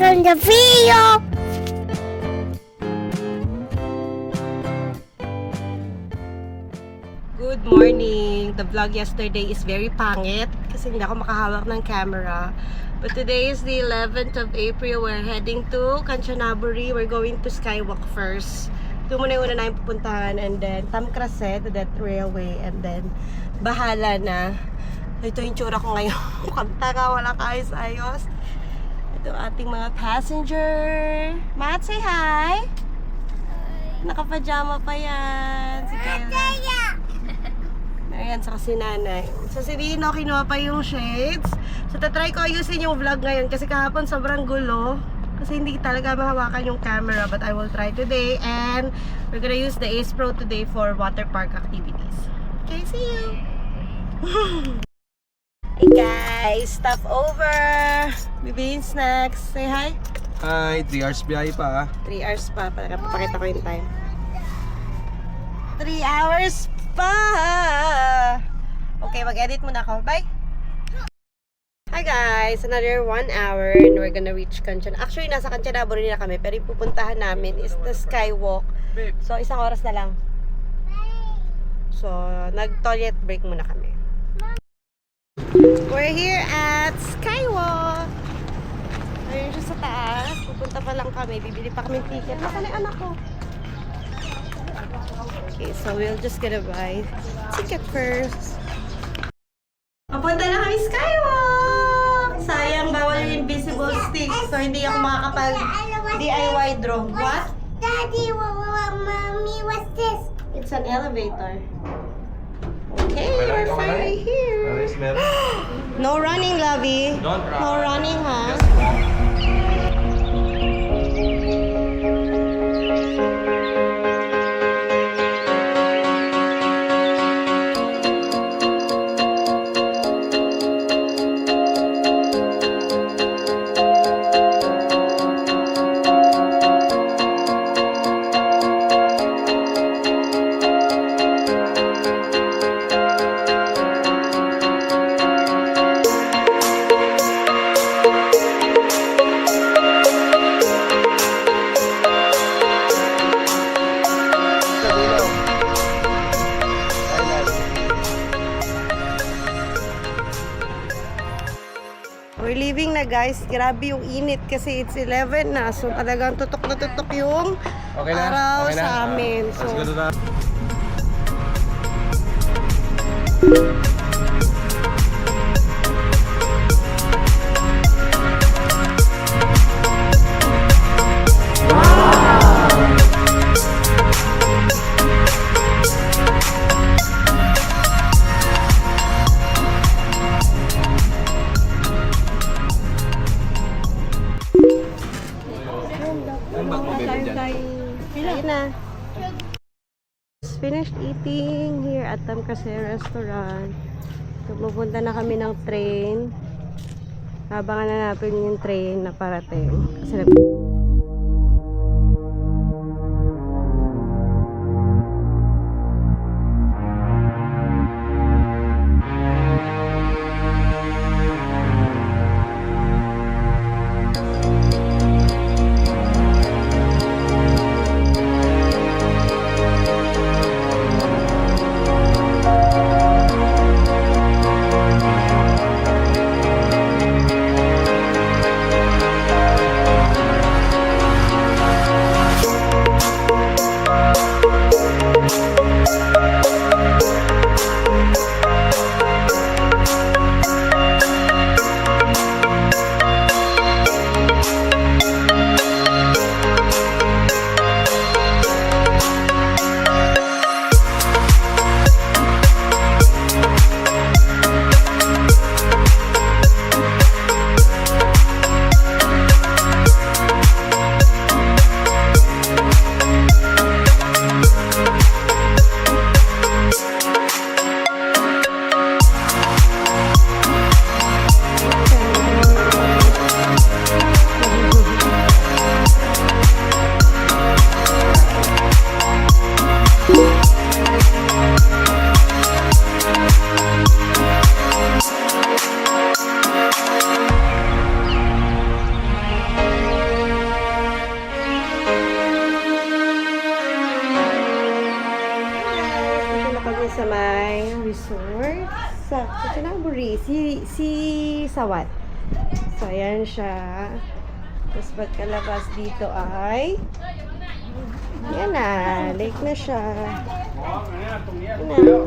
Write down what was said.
from the video. Good morning! The vlog yesterday is very pangit kasi hindi ako makahawak ng camera. But today is the 11th of April. We're heading to Kanchanaburi. We're going to Skywalk first. Ito muna yung una namin pupuntahan, and then Tamkrase to that railway, and then bahala na. Ito yung tsura ko ngayon. Mukhang taga, wala kaayos-ayos. Ito ating mga passenger. Matt, say hi! Nakapajama pa yan. Si Kayla. Ayan, saka si nanay. So si Dino, kinuha pa yung shades. So tatry ko ayusin yung vlog ngayon kasi kahapon sobrang gulo. Kasi hindi talaga mahawakan yung camera, but I will try today. And we're gonna use the Ace Pro today for water park activities. Okay, see you! Hey guys, stop over! Bibihin snacks. Say hi! Hi, 3 hours biyahe pa 3 hours pa. Papakita ko yung time. 3 hours pa! Okay, mag-edit muna ako. Bye! Hi guys! Another 1 hour and we're gonna reach Kanchan. Actually, nasa Kanchanaburi na kami, pero yung pupuntahan namin is the Skywalk. So, 1 oras na lang. So, nag-toilet break muna kami. We're here at Skywalk! Ayun siya sa taas. Pupunta pa lang kami. Bibili pa kami ticket. Nasaan yung anak ko? Okay, so we'll just gonna buy ticket first. Papunta na kami Skywalk! Sayang, bawal yung invisible stick. So, hindi ako makakapag DIY drone. What? Daddy, mommy, what's this? It's an elevator. Okay, we're finally here. No running, Lovey. Don't run. No running, ha? We're leaving na guys. Grabe yung init kasi it's 11 na. So talagang tutok na tutok yung araw sa amin. So, Let's go to the... ayun na. Finished eating here at Tamkrase restaurant. So, pupunta na kami ng train. Abangan na natin yung train na parating. Kasi si Sawat. So, ayan siya. Tapos pagkalabas dito ay yan na, lake na siya. Yan na.